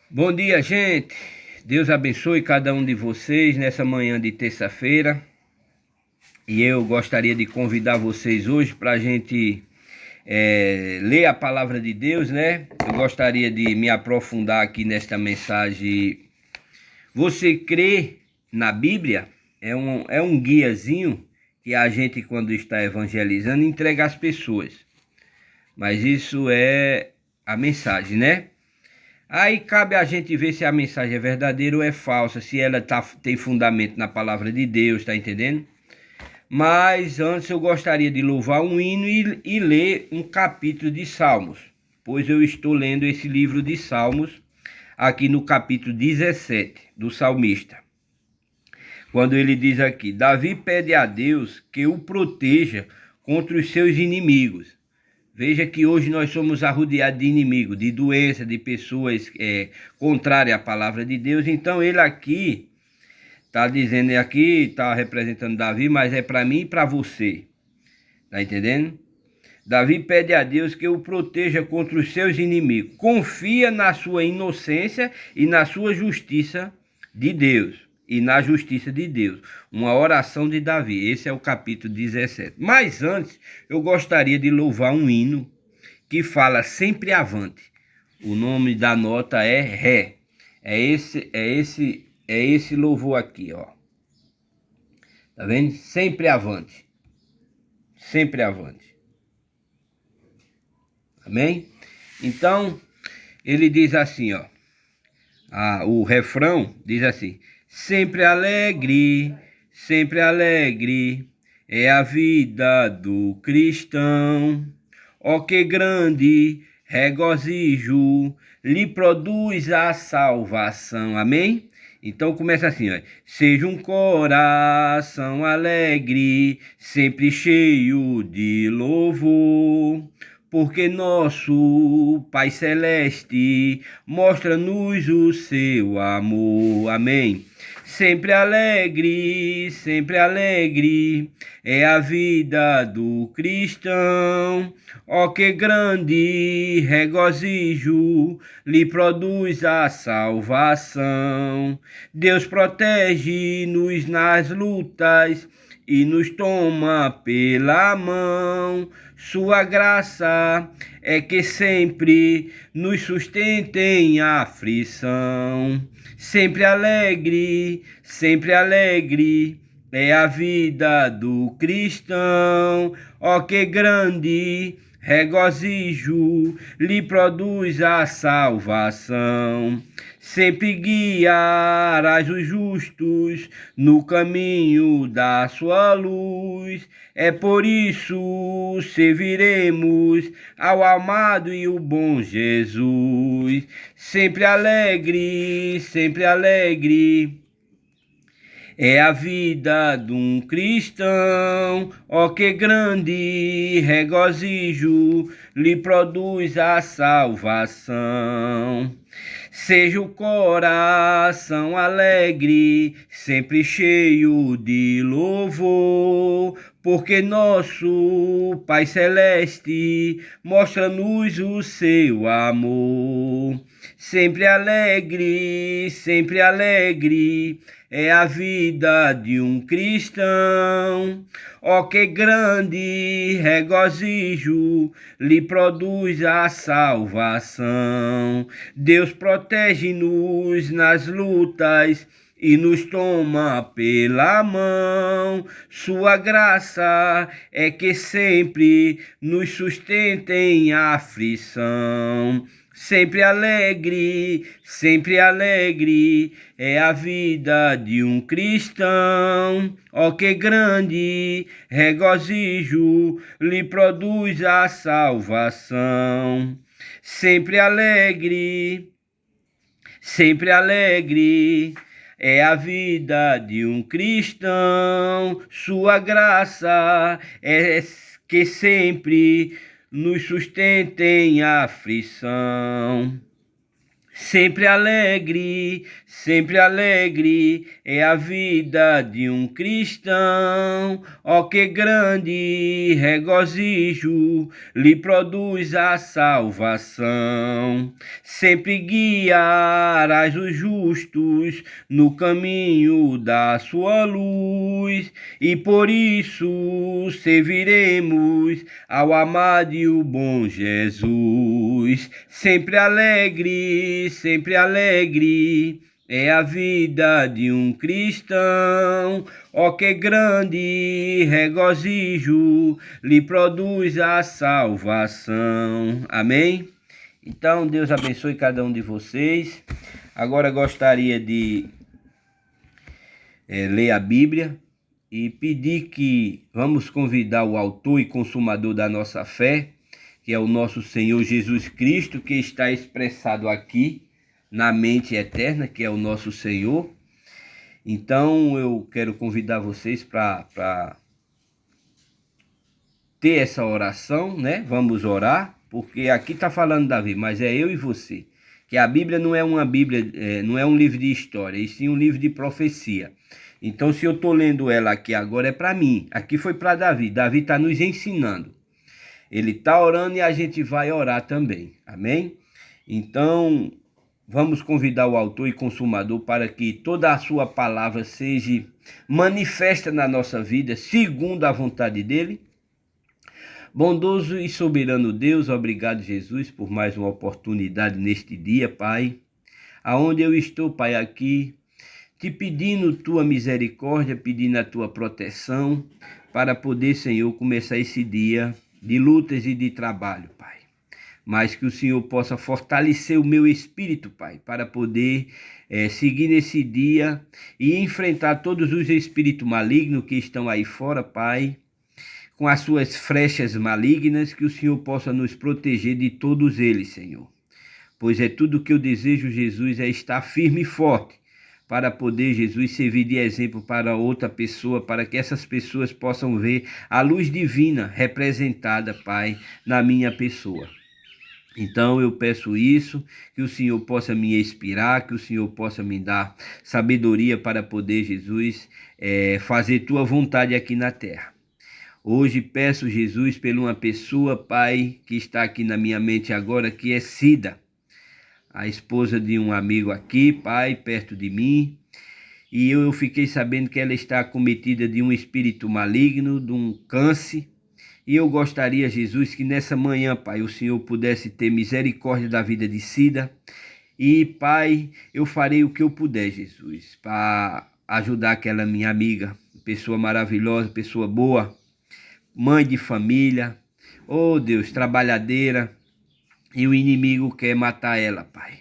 Bom dia, gente. Deus abençoe cada um de vocês nessa manhã de terça-feira. E eu gostaria de convidar vocês hoje para a gente ler a palavra de Deus, né? Eu gostaria de me aprofundar aqui nesta mensagem. Você crê na Bíblia? É um guiazinho que a gente, quando está evangelizando, entrega às pessoas. Mas isso é a mensagem, né? Aí cabe a gente ver se a mensagem é verdadeira ou é falsa, se ela tem fundamento na palavra de Deus, tá entendendo? Mas antes eu gostaria de louvar um hino e ler um capítulo de Salmos, pois eu estou lendo esse livro de Salmos aqui no capítulo 17 do salmista. Quando ele diz aqui: Davi pede a Deus que o proteja contra os seus inimigos. Veja que hoje nós somos arrodeados de inimigos, de doença, de pessoas contrárias à palavra de Deus. Então ele aqui está dizendo, aqui está representando Davi, mas é para mim e para você. Tá entendendo? Davi pede a Deus que o proteja contra os seus inimigos. Confia na sua inocência e na sua justiça de Deus. E na justiça de Deus. Uma oração de Davi. Esse é o capítulo 17. Mas antes, eu gostaria de louvar um hino que fala sempre avante. O nome da nota é Ré. É esse louvor aqui, ó. Tá vendo? Sempre avante. Sempre avante. Amém? Então, ele diz assim, ó. O refrão diz assim: sempre alegre é a vida do cristão. Ó que grande regozijo lhe produz a salvação. Amém? Então começa assim, ó. Seja um coração alegre, sempre cheio de louvor, porque nosso Pai Celeste mostra-nos o seu amor. Amém. Sempre alegre é a vida do cristão. Ó que grande regozijo lhe produz a salvação. Deus protege-nos nas lutas e nos toma pela mão. Sua graça é que sempre nos sustenta em aflição. Sempre alegre é a vida do cristão. Ó que grande regozijo lhe produz a salvação. Sempre guiarás os justos no caminho da sua luz. É por isso serviremos ao amado e o bom Jesus. Sempre alegre é a vida de um cristão. Ó que grande regozijo lhe produz a salvação. Seja o coração alegre, sempre cheio de louvor, porque nosso Pai Celeste mostra-nos o seu amor. Sempre alegre é a vida de um cristão. Ó que grande regozijo lhe produz a salvação. Deus protege-nos nas lutas e nos toma pela mão. Sua graça é que sempre nos sustenta em aflição. Sempre alegre é a vida de um cristão. Ó que grande regozijo lhe produz a salvação. Sempre alegre é a vida de um cristão. Sua graça é que sempre nos sustenta em aflição. sempre alegre é a vida de um cristão. Ó que grande regozijo lhe produz a salvação. Sempre guiarás os justos no caminho da sua luz, e por isso serviremos ao amado e o bom Jesus. Sempre alegre é a vida de um cristão. Ó que grande regozijo lhe produz a salvação. Amém? Então, Deus abençoe cada um de vocês. Agora gostaria de ler a Bíblia e pedir que vamos convidar o autor e consumador da nossa fé, que é o nosso Senhor Jesus Cristo, que está expressado aqui na mente eterna, que é o nosso Senhor. Então eu quero convidar vocês para ter essa oração, né? Vamos orar, porque aqui está falando Davi, mas é eu e você. Que a Bíblia não é uma Bíblia, não é um livro de história, e sim um livro de profecia. Então, se eu estou lendo ela aqui agora, é para mim. Aqui foi para Davi. Davi está nos ensinando. Ele está orando e a gente vai orar também. Amém? Então, vamos convidar o autor e consumador para que toda a sua palavra seja manifesta na nossa vida, segundo a vontade dele. Bondoso e soberano Deus, obrigado, Jesus, por mais uma oportunidade neste dia, Pai. Aonde eu estou, Pai, aqui, te pedindo tua misericórdia, pedindo a tua proteção, para poder, Senhor, começar esse dia de lutas e de trabalho, Pai. Mas que o Senhor possa fortalecer o meu espírito, Pai, para poder seguir nesse dia e enfrentar todos os espíritos malignos que estão aí fora, Pai, com as suas flechas malignas, que o Senhor possa nos proteger de todos eles, Senhor. Pois é tudo que eu desejo, Jesus, é estar firme e forte, para poder, Jesus, servir de exemplo para outra pessoa, para que essas pessoas possam ver a luz divina representada, Pai, na minha pessoa. Então eu peço isso, que o Senhor possa me inspirar, que o Senhor possa me dar sabedoria para poder, Jesus, fazer tua vontade aqui na terra. Hoje peço, Jesus, por uma pessoa, Pai, que está aqui na minha mente agora, que é Cida, a esposa de um amigo aqui, Pai, perto de mim, e eu fiquei sabendo que ela está acometida de um espírito maligno, de um câncer, e eu gostaria, Jesus, que nessa manhã, Pai, o Senhor pudesse ter misericórdia da vida de Cida, e, Pai, eu farei o que eu puder, Jesus, para ajudar aquela minha amiga, pessoa maravilhosa, pessoa boa, mãe de família, oh Deus, trabalhadeira, e o inimigo quer matar ela, Pai.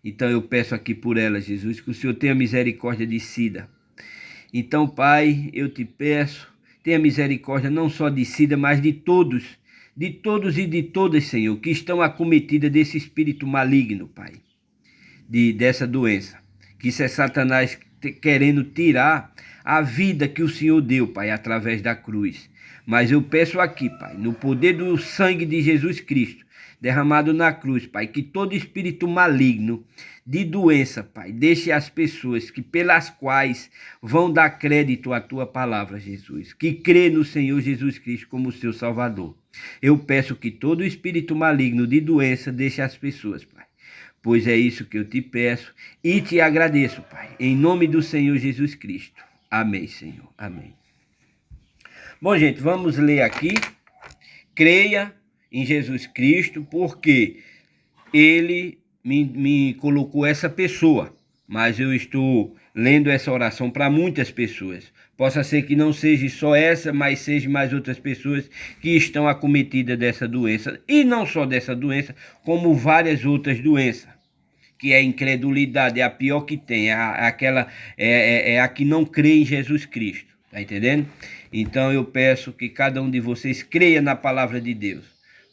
Então eu peço aqui por ela, Jesus, que o Senhor tenha misericórdia de Cida. Então, Pai, eu te peço, tenha misericórdia não só de Cida, mas de todos e de todas, Senhor, que estão acometidas desse espírito maligno, Pai, dessa doença. Que isso é Satanás querendo tirar a vida que o Senhor deu, Pai, através da cruz. Mas eu peço aqui, Pai, no poder do sangue de Jesus Cristo, derramado na cruz, Pai, que todo espírito maligno de doença, Pai, deixe as pessoas que pelas quais vão dar crédito à tua palavra, Jesus, que crê no Senhor Jesus Cristo como seu Salvador. Eu peço que todo espírito maligno de doença deixe as pessoas, Pai, pois é isso que eu te peço e te agradeço, Pai, em nome do Senhor Jesus Cristo. Amém, Senhor. Amém. Bom, gente, vamos ler aqui. Creia em Jesus Cristo, porque ele me colocou essa pessoa, mas eu estou lendo essa oração para muitas pessoas. Possa ser que não seja só essa, mas seja mais outras pessoas que estão acometidas dessa doença, e não só dessa doença, como várias outras doenças, que é a incredulidade, é a pior que tem, é a que não crê em Jesus Cristo, tá entendendo? Então eu peço que cada um de vocês creia na palavra de Deus,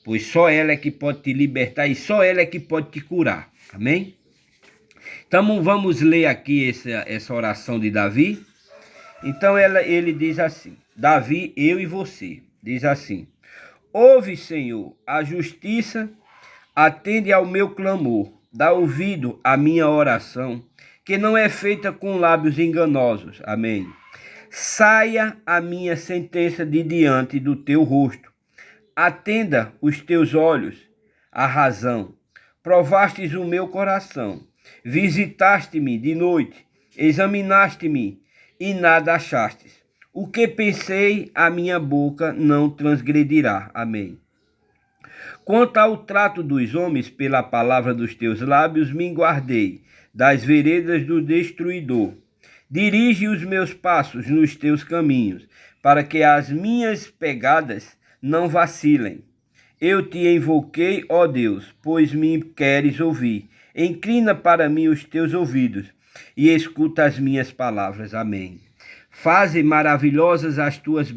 pois só ela é que pode te libertar e só ela é que pode te curar. Amém? Então vamos ler aqui essa oração de Davi. Então ele diz assim, Davi, eu e você, diz assim: ouve, Senhor, a justiça, atende ao meu clamor, dá ouvido à minha oração, que não é feita com lábios enganosos. Amém. Saia a minha sentença de diante do teu rosto. Atenda os teus olhos à razão. Provastes o meu coração. Visitaste-me de noite. Examinaste-me e nada achastes. O que pensei, a minha boca não transgredirá. Amém. Quanto ao trato dos homens, pela palavra dos teus lábios, me guardei das veredas do destruidor. Dirige os meus passos nos teus caminhos, para que as minhas pegadas não vacilem. Eu te invoquei, ó Deus, pois me queres ouvir. Inclina para mim os teus ouvidos e escuta as minhas palavras. Amém. Faze maravilhosas as tuas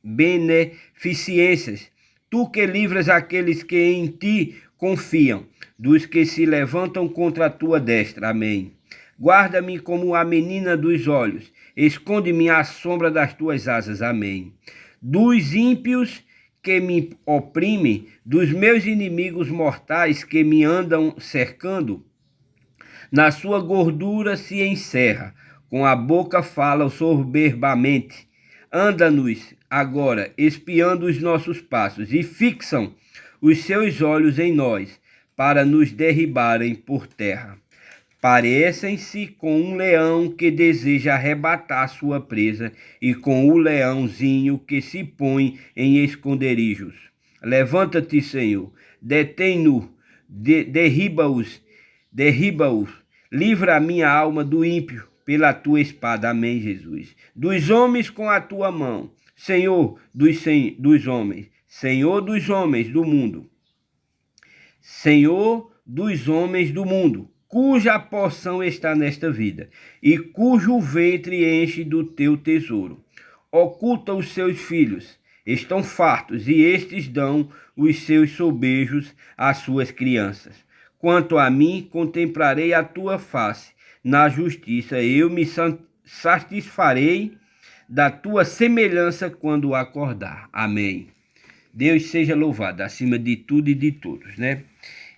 beneficências, tu que livras aqueles que em ti confiam, dos que se levantam contra a tua destra. Amém. Guarda-me como a menina dos olhos, esconde-me à sombra das tuas asas. Amém. Dos ímpios que me oprimem, dos meus inimigos mortais que me andam cercando, na sua gordura se encerra, com a boca fala soberbamente. Anda-nos agora, espiando os nossos passos, e fixam os seus olhos em nós, para nos derribarem por terra. Parecem-se com um leão que deseja arrebatar sua presa e com o leãozinho que se põe em esconderijos. Levanta-te, Senhor, detém-no, derriba-os, livra a minha alma do ímpio pela tua espada. Amém, Jesus. Dos homens com a tua mão, Senhor dos homens, Senhor dos homens do mundo, Senhor dos homens do mundo, cuja porção está nesta vida, e cujo ventre enche do teu tesouro. Oculta os seus filhos, estão fartos, e estes dão os seus sobejos às suas crianças. Quanto a mim, contemplarei a tua face, na justiça eu me satisfarei da tua semelhança quando acordar. Amém. Deus seja louvado acima de tudo e de todos, né?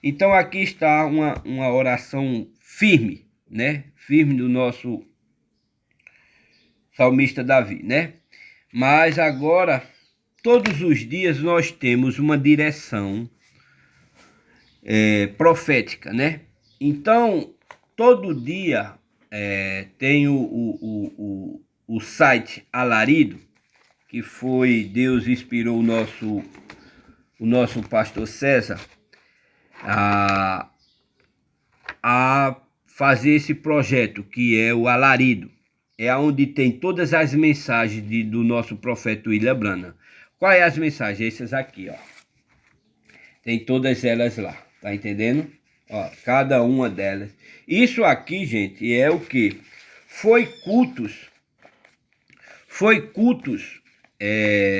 Então aqui está uma oração firme, né? Firme do nosso salmista Davi, né? Mas agora, todos os dias nós temos uma direção profética, né? Então, todo dia tem o site Alarido, que foi, Deus inspirou o nosso pastor César a fazer esse projeto, que é o Alarido. É onde tem todas as mensagens do nosso profeta William Branham. Quais é as mensagens? Essas aqui, ó. Tem todas elas lá, tá entendendo? Ó, cada uma delas. Isso aqui, gente, é o que? Foi cultos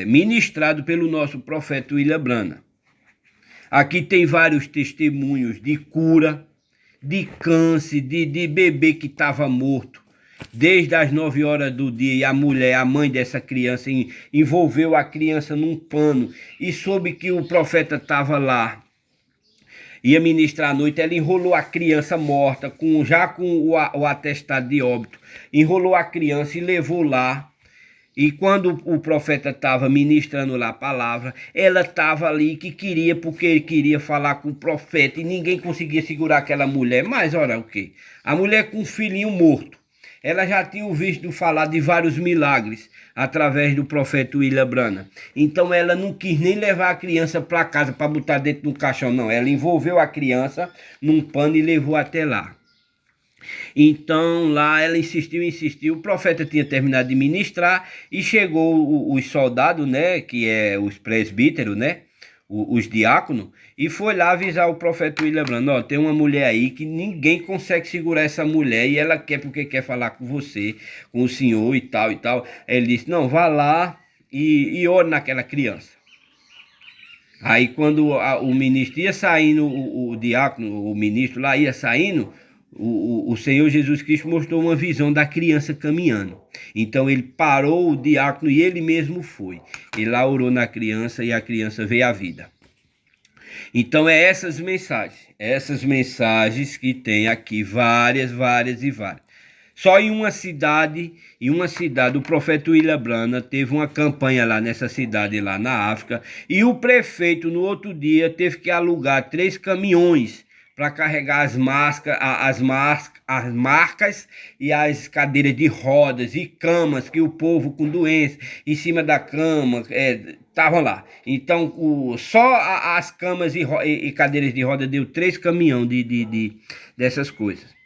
ministrado pelo nosso profeta William Branham. Aqui tem vários testemunhos de cura, de câncer, de bebê que estava morto desde as 9 horas do dia, e a mulher, a mãe dessa criança, envolveu a criança num pano e soube que o profeta estava lá, ia ministrar à noite. Ela enrolou a criança morta, já com o atestado de óbito, enrolou a criança e levou lá. E quando o profeta estava ministrando lá a palavra, ela estava ali que queria, porque ele queria falar com o profeta, e ninguém conseguia segurar aquela mulher. Mas olha o quê? A mulher com um filhinho morto, ela já tinha ouvido falar de vários milagres através do profeta William Branham. Então ela não quis nem levar a criança para casa para botar dentro do caixão, não. Ela envolveu a criança num pano e levou até lá. Então lá ela insistiu, o profeta tinha terminado de ministrar e chegou os soldados, né, que é os presbíteros, né, os diáconos, e foi lá avisar o profeta William Branham: ó, tem uma mulher aí que ninguém consegue segurar essa mulher, e ela quer, porque quer falar com você, com o senhor e tal e tal. Ele disse: não, vá lá e ore naquela criança. Aí quando o ministro ia saindo, o diácono, o ministro lá ia saindo, o Senhor Jesus Cristo mostrou uma visão da criança caminhando. Então ele parou o diácono e ele mesmo foi. Ele lá orou na criança e a criança veio à vida. Então é essas mensagens que tem aqui várias, várias e várias. Só em uma cidade, o profeta William Branham teve uma campanha lá nessa cidade lá na África e o prefeito no outro dia teve que alugar 3 caminhões para carregar as marcas e as cadeiras de rodas e camas que o povo com doença em cima da cama estavam lá. Então, só as camas e cadeiras de roda deu 3 caminhões dessas coisas.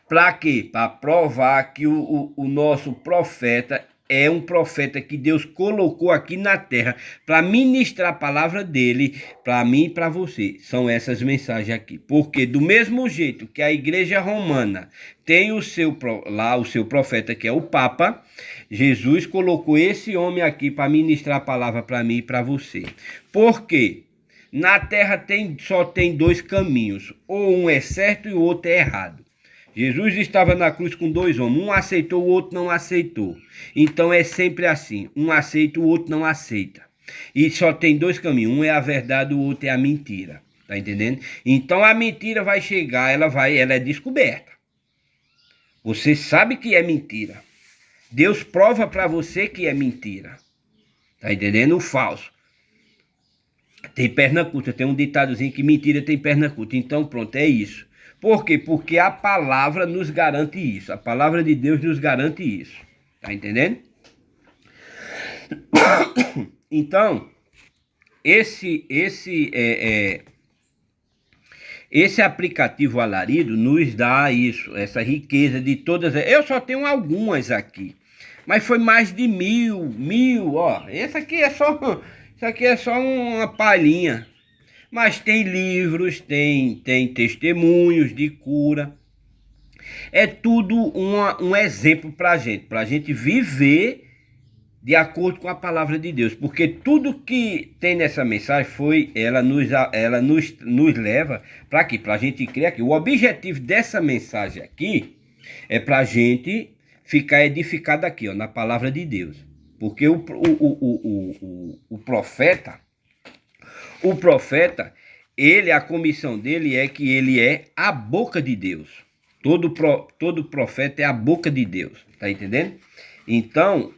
Para quê? Para provar que o nosso profeta é um profeta que Deus colocou aqui na terra para ministrar a palavra dele para mim e para você. São essas mensagens aqui. Porque do mesmo jeito que a igreja romana tem o seu profeta, que é o Papa, Jesus colocou esse homem aqui para ministrar a palavra para mim e para você. Por quê? Na terra só tem 2 caminhos. Ou um é certo e o outro é errado. Jesus estava na cruz com 2 homens, um aceitou, o outro não aceitou. Então é sempre assim, um aceita, o outro não aceita. E só tem 2 caminhos, um é a verdade, o outro é a mentira. Tá entendendo? Então a mentira vai chegar, ela é descoberta. Você sabe que é mentira. Deus prova para você que é mentira. Tá entendendo? O falso. Tem perna curta, tem um ditadozinho que mentira tem perna curta. Então pronto, é isso. Por quê? Porque a palavra nos garante isso. A palavra de Deus nos garante isso. Tá entendendo? Então, esse aplicativo Alarido nos dá isso, essa riqueza de todas. Eu só tenho algumas aqui. Mas foi mais de mil, ó. Isso aqui é só uma palhinha. Mas tem livros, tem testemunhos de cura. É tudo um exemplo para a gente viver de acordo com a palavra de Deus. Porque tudo que tem nessa mensagem ela nos leva para quê? Para a gente crer aqui. O objetivo dessa mensagem aqui é para a gente ficar edificado aqui, ó, na palavra de Deus. Porque o profeta, a comissão dele é que ele é a boca de Deus. Todo profeta é a boca de Deus, tá entendendo? Então,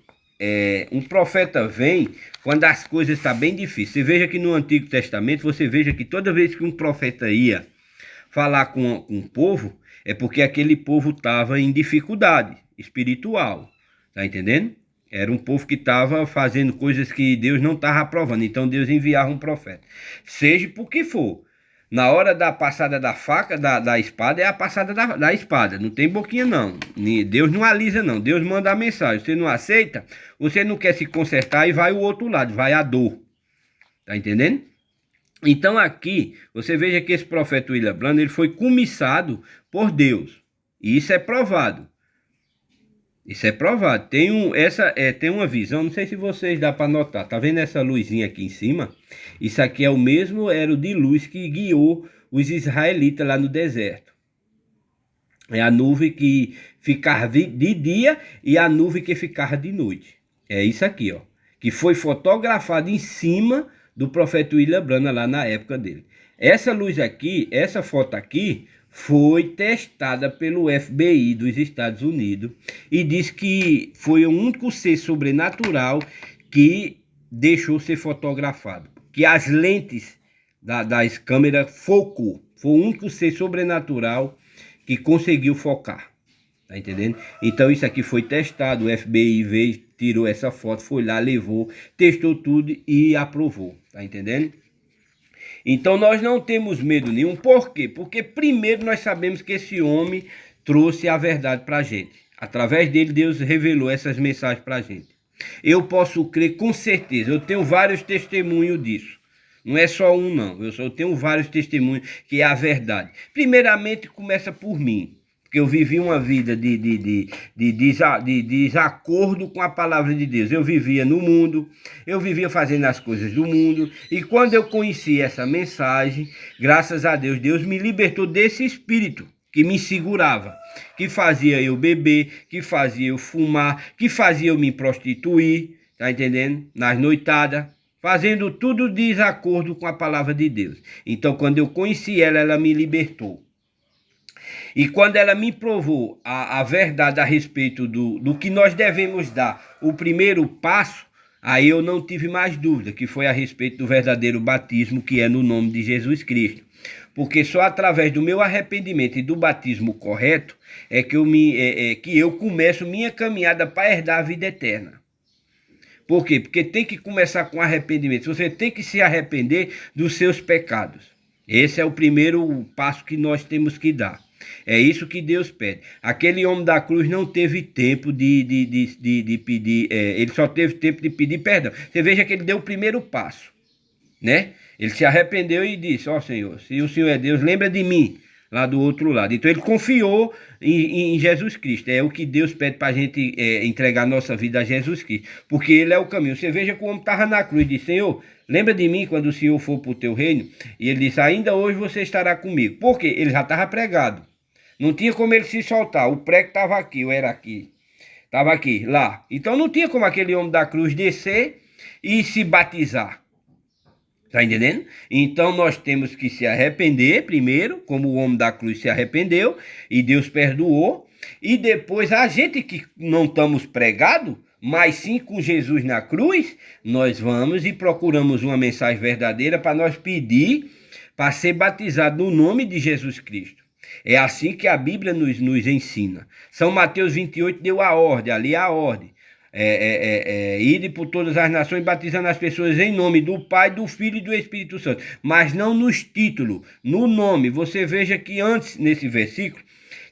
um profeta vem quando as coisas estão bem difíceis. Você veja que no Antigo Testamento, você veja que toda vez que um profeta ia falar com um povo, é porque aquele povo estava em dificuldade espiritual, tá entendendo? Era um povo que estava fazendo coisas que Deus não estava aprovando. Então Deus enviava um profeta. Seja por que for. Na hora da passada da faca, da espada, é a passada da espada. Não tem boquinha não. Deus não alisa não. Deus manda a mensagem. Você não aceita, você não quer se consertar e vai o outro lado. Vai a dor. Tá entendendo? Então aqui, você veja que esse profeta William Branham, ele foi comissado por Deus. E isso é provado. Isso é provado. Tem uma visão, não sei se vocês dá para notar. Tá vendo essa luzinha aqui em cima? Isso aqui é o mesmo aro de luz que guiou os israelitas lá no deserto. É a nuvem que ficava de dia e a nuvem que ficava de noite. É isso aqui, ó. Que foi fotografado em cima do profeta William Branham lá na época dele. Essa luz aqui, essa foto aqui, foi testada pelo FBI dos Estados Unidos e diz que foi o único ser sobrenatural que deixou ser fotografado. Que as lentes das câmeras focou. Foi o único ser sobrenatural que conseguiu focar. Tá entendendo? Então isso aqui foi testado. O FBI veio, tirou essa foto, foi lá, levou, testou tudo e aprovou. Tá entendendo? Então nós não temos medo nenhum. Por quê? Porque primeiro nós sabemos que esse homem trouxe a verdade para a gente. Através dele Deus revelou essas mensagens para a gente. Eu posso crer com certeza. Eu tenho vários testemunhos disso. Não é só um não. Eu tenho vários testemunhos que é a verdade. Primeiramente começa por mim. Porque eu vivi uma vida de desacordo com a palavra de Deus. Eu vivia no mundo, eu vivia fazendo as coisas do mundo. E quando eu conheci essa mensagem, graças a Deus, Deus me libertou desse espírito que me segurava. Que fazia eu beber, que fazia eu fumar, que fazia eu me prostituir, tá entendendo? Nas noitadas. fazendo tudo de desacordo com a palavra de Deus. Então, quando eu conheci ela, ela me libertou. E quando ela me provou a verdade a respeito do que nós devemos dar, o primeiro passo, aí eu não tive mais dúvida, que foi a respeito do verdadeiro batismo, que é no nome de Jesus Cristo. Porque só através do meu arrependimento e do batismo correto é que eu começo minha caminhada para herdar a vida eterna. Por quê? Porque tem que começar com arrependimento. Você tem que se arrepender dos seus pecados. Esse é o primeiro passo que nós temos que dar. É isso que Deus pede. Aquele homem da cruz não teve tempo de pedir, ele só teve tempo de pedir perdão. Você veja que ele deu o primeiro passo, né? Ele se arrependeu e disse: ó Senhor, se o Senhor é Deus, lembra de mim, lá do outro lado. Então ele confiou em Jesus Cristo. É o que Deus pede para a gente entregar nossa vida a Jesus Cristo, porque ele é o caminho. Você veja que o homem estava na cruz e disse: Senhor, lembra de mim quando o Senhor for para o teu reino? E ele disse: ainda hoje você estará comigo. Por quê? Ele já estava pregado. Não tinha como ele se soltar. O prego estava aqui, eu era aqui. Estava aqui, lá. Então não tinha como aquele homem da cruz descer e se batizar. Está entendendo? Então nós temos que se arrepender primeiro, como o homem da cruz se arrependeu e Deus perdoou. E depois a gente que não estamos pregados, mas sim com Jesus na cruz, nós vamos e procuramos uma mensagem verdadeira para nós pedir para ser batizado no nome de Jesus Cristo. É assim que a Bíblia nos ensina. São Mateus 28 deu a ordem, ali a ordem. Ide por todas as nações, batizando as pessoas em nome do Pai, do Filho e do Espírito Santo. Mas não nos títulos, no nome. Você veja que antes, nesse versículo,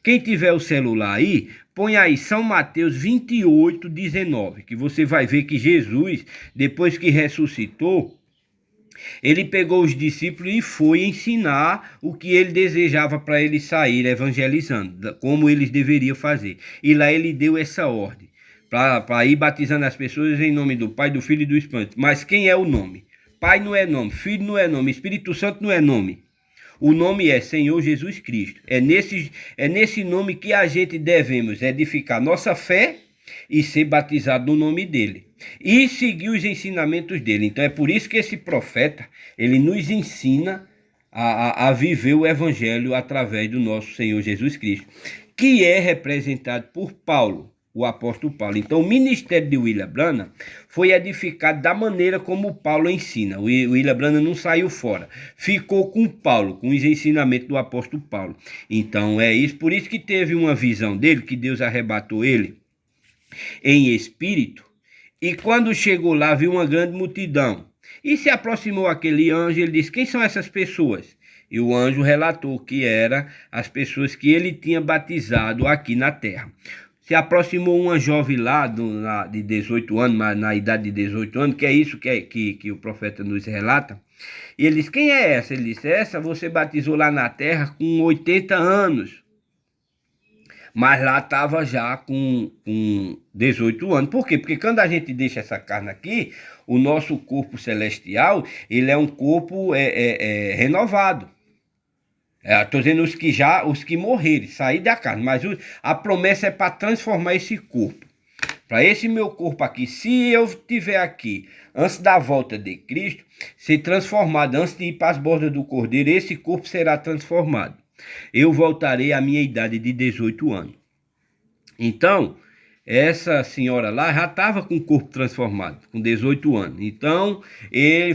quem tiver o celular aí, põe aí São Mateus 28, 19, que você vai ver que Jesus, depois que ressuscitou, ele pegou os discípulos e foi ensinar o que ele desejava para eles sair evangelizando, como eles deveriam fazer. E lá ele deu essa ordem, para ir batizando as pessoas em nome do Pai, do Filho e do Espírito. Mas quem é o nome? Pai não é nome, Filho não é nome, Espírito Santo não é nome. O nome é Senhor Jesus Cristo. É nesse nome que a gente devemos edificar nossa fé e ser batizado no nome dele. E seguir os ensinamentos dele. Então é por isso que esse profeta, ele nos ensina a viver o evangelho através do nosso Senhor Jesus Cristo, que é representado por Paulo, o apóstolo Paulo. Então o ministério de William Branham foi edificado da maneira como Paulo ensina. O William Branham não saiu fora, ficou com Paulo, com os ensinamentos do apóstolo Paulo. Então é isso, por isso que teve uma visão dele, que Deus arrebatou ele em espírito, e quando chegou lá viu uma grande multidão, e se aproximou aquele anjo. Ele disse: quem são essas pessoas? E o anjo relatou que eram as pessoas que ele tinha batizado aqui na terra. Se aproximou uma jovem lá de 18 anos, na idade de 18 anos, que é isso que o profeta nos relata. E ele disse: quem é essa? Ele disse: essa você batizou lá na terra com 80 anos. Mas lá estava já com 18 anos. Por quê? Porque quando a gente deixa essa carne aqui, o nosso corpo celestial, ele é um corpo renovado. Estou dizendo os que morrerem, sair da carne. Mas a promessa é para transformar esse corpo. Para esse meu corpo aqui, se eu estiver aqui antes da volta de Cristo, ser transformado, antes de ir para as bordas do Cordeiro, esse corpo será transformado. Eu voltarei à minha idade de 18 anos. Então, essa senhora lá já estava com o corpo transformado, com 18 anos. Então,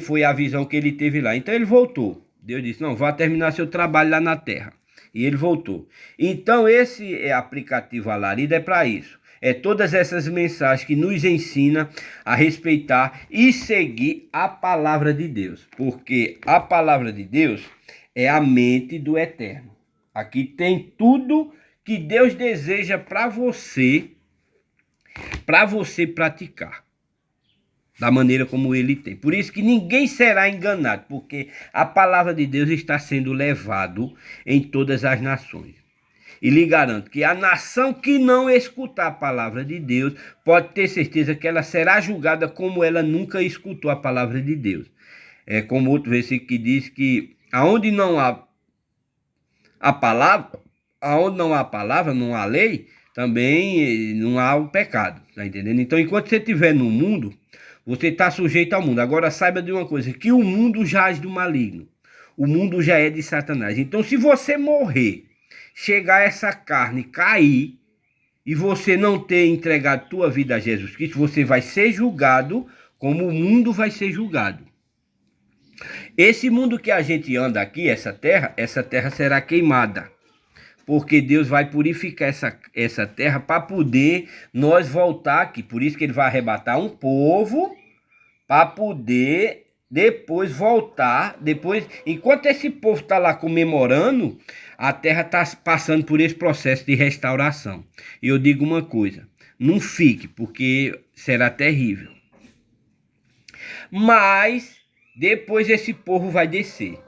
foi a visão que ele teve lá. Então, ele voltou. Deus disse: não, vá terminar seu trabalho lá na terra. E ele voltou. Então, esse aplicativo Alarido é para isso. É todas essas mensagens que nos ensina a respeitar e seguir a palavra de Deus. Porque a palavra de Deus é a mente do Eterno. Aqui tem tudo que Deus deseja para você praticar da maneira como ele tem. Por isso que ninguém será enganado, porque a palavra de Deus está sendo levado em todas as nações. E lhe garanto que a nação que não escutar a palavra de Deus, pode ter certeza que ela será julgada como ela nunca escutou a palavra de Deus. É como outro versículo que diz que aonde não há a palavra, aonde não há palavra, não há lei, também não há o pecado, tá entendendo? Então, enquanto você estiver no mundo, Você está sujeito ao mundo. Agora saiba de uma coisa, que o mundo jaz do maligno. O mundo já é de Satanás. Então, se você morrer, chegar essa carne, cair, e você não ter entregado tua vida a Jesus Cristo, você vai ser julgado como o mundo vai ser julgado. Esse mundo que a gente anda aqui, essa terra será queimada. Porque Deus vai purificar essa terra para poder nós voltar aqui. Por isso que ele vai arrebatar um povo para poder depois voltar. Enquanto esse povo está lá comemorando, a terra está passando por esse processo de restauração. E eu digo uma coisa, não fique, porque será terrível. Mas depois esse povo vai descer.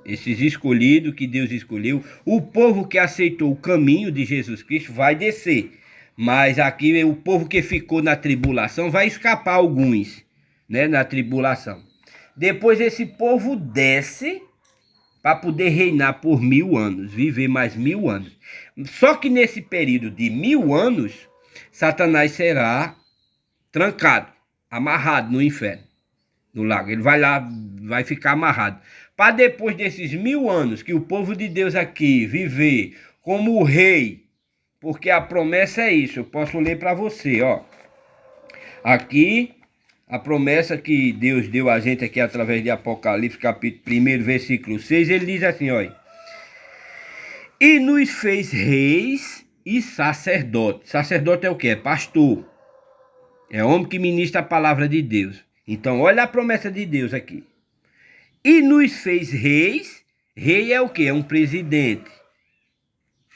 Esses escolhidos que Deus escolheu, o povo que aceitou o caminho de Jesus Cristo vai descer. Mas aqui o povo que ficou na tribulação vai escapar alguns, né, na tribulação. Depois esse povo desce para poder reinar por 1000 anos, viver mais 1000 anos. Só que nesse período de 1000 anos, Satanás será trancado, amarrado no inferno, no lago. Ele vai lá, vai ficar amarrado. Para depois desses 1000 anos que o povo de Deus aqui viver como rei, porque a promessa é isso, eu posso ler para você, ó. Aqui, a promessa que Deus deu a gente aqui através de Apocalipse, capítulo 1, versículo 6, ele diz assim, ó. E nos fez reis e sacerdotes. Sacerdote é o quê? É pastor. É homem que ministra a palavra de Deus. Então, olha a promessa de Deus aqui. E nos fez reis. Rei é o quê? É um presidente.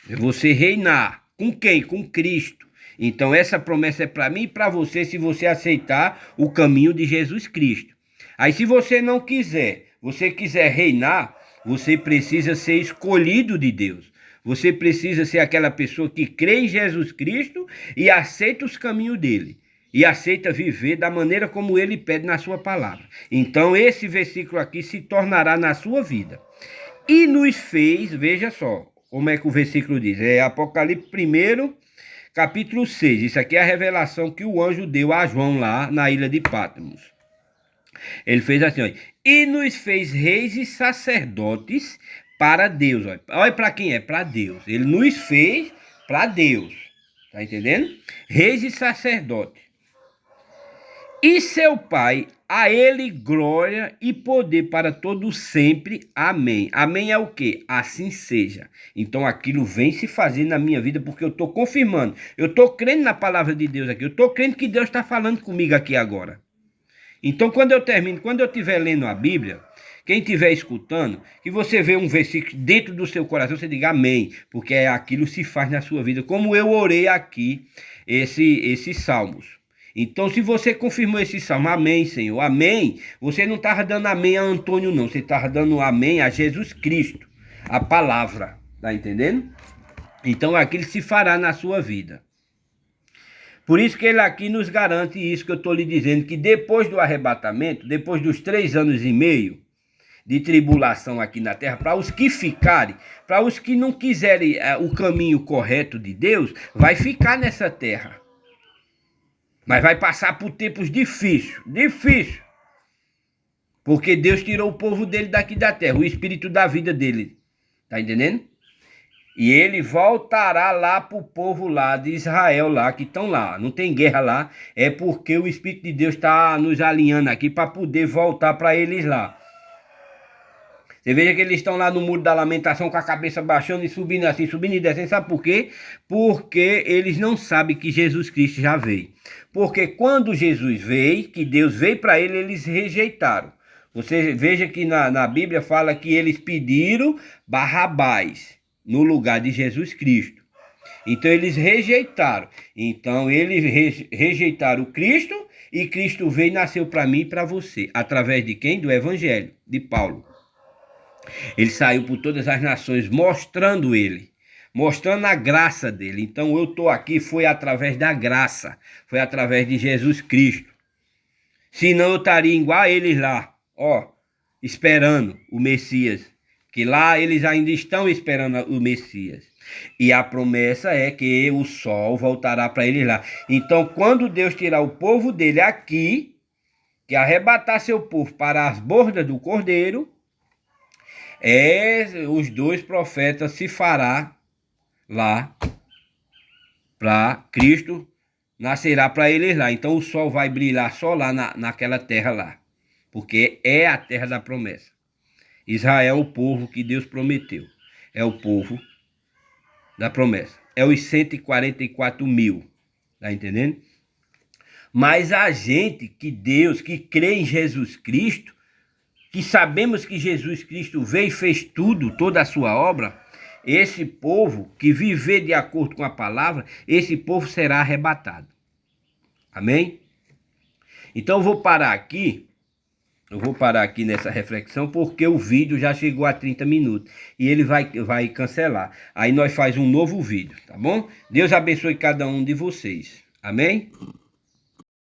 É você reinar. Com quem? Com Cristo. Então essa promessa é para mim e para você, se você aceitar o caminho de Jesus Cristo. Aí se você não quiser, você quiser reinar, você precisa ser escolhido de Deus. Você precisa ser aquela pessoa que crê em Jesus Cristo e aceita os caminhos dele. E aceita viver da maneira como ele pede na sua palavra. Então esse versículo aqui se tornará na sua vida. E nos fez, veja só, como é que o versículo diz. É Apocalipse 1, capítulo 6. Isso aqui é a revelação que o anjo deu a João lá na ilha de Patmos. Ele fez assim, ó. E nos fez reis e sacerdotes para Deus. Ó. Olha para quem é? Para Deus. Ele nos fez para Deus. Tá entendendo? Reis e sacerdotes. E seu Pai, a ele glória e poder para todos sempre. Amém. Amém é o quê? Assim seja. Então aquilo vem se fazer na minha vida, porque eu estou confirmando. Eu estou crendo na palavra de Deus aqui. Eu estou crendo que Deus está falando comigo aqui agora. Então quando eu termino, quando eu estiver lendo a Bíblia, quem estiver escutando, que você vê um versículo dentro do seu coração, você diga amém. Porque aquilo se faz na sua vida. Como eu orei aqui, esses salmos. Então, se você confirmou esse salmo, amém, Senhor, amém, você não estava dando amém a Antônio, não. Você estava dando amém a Jesus Cristo, a palavra, tá entendendo? Então, aquilo se fará na sua vida. Por isso que ele aqui nos garante isso que eu estou lhe dizendo, que depois do arrebatamento, depois dos 3 anos e meio de tribulação aqui na terra, para os que ficarem, para os que não quiserem o caminho correto de Deus, vai ficar nessa terra. Mas vai passar por tempos difíceis. Porque Deus tirou o povo dele daqui da terra, o espírito da vida dele. Tá entendendo? E ele voltará lá pro povo lá de Israel lá, que estão lá. Não tem guerra lá, é porque o Espírito de Deus está nos alinhando aqui para poder voltar para eles lá. Você veja que eles estão lá no Muro da Lamentação com a cabeça baixando e subindo assim, subindo e descendo. Sabe por quê? Porque eles não sabem que Jesus Cristo já veio. Porque quando Jesus veio, que Deus veio para ele, eles rejeitaram. Você veja que na Bíblia fala que eles pediram Barrabás no lugar de Jesus Cristo. Então eles rejeitaram. Então eles rejeitaram o Cristo e Cristo veio e nasceu para mim e para você. Através de quem? Do Evangelho, de Paulo. Ele saiu por todas as nações mostrando ele, mostrando a graça dele. Então eu estou aqui, foi através da graça, foi através de Jesus Cristo. Senão eu estaria igual a eles lá, ó, esperando o Messias. Que lá eles ainda estão esperando o Messias. E a promessa é que o sol voltará para eles lá. Então quando Deus tirar o povo dele aqui, que arrebatar seu povo para as bordas do cordeiro, os dois profetas se fará lá para Cristo, nascerá para eles lá. Então o sol vai brilhar só lá naquela terra lá, porque é a terra da promessa. Israel é o povo que Deus prometeu, é o povo da promessa, é os 144 mil, tá entendendo? Mas a gente que crê em Jesus Cristo, que sabemos que Jesus Cristo veio e fez tudo, toda a sua obra, esse povo que viver de acordo com a palavra, esse povo será arrebatado. Amém? Então eu vou parar aqui nessa reflexão, porque o vídeo já chegou a 30 minutos e ele vai cancelar. Aí nós faz um novo vídeo, tá bom? Deus abençoe cada um de vocês. Amém?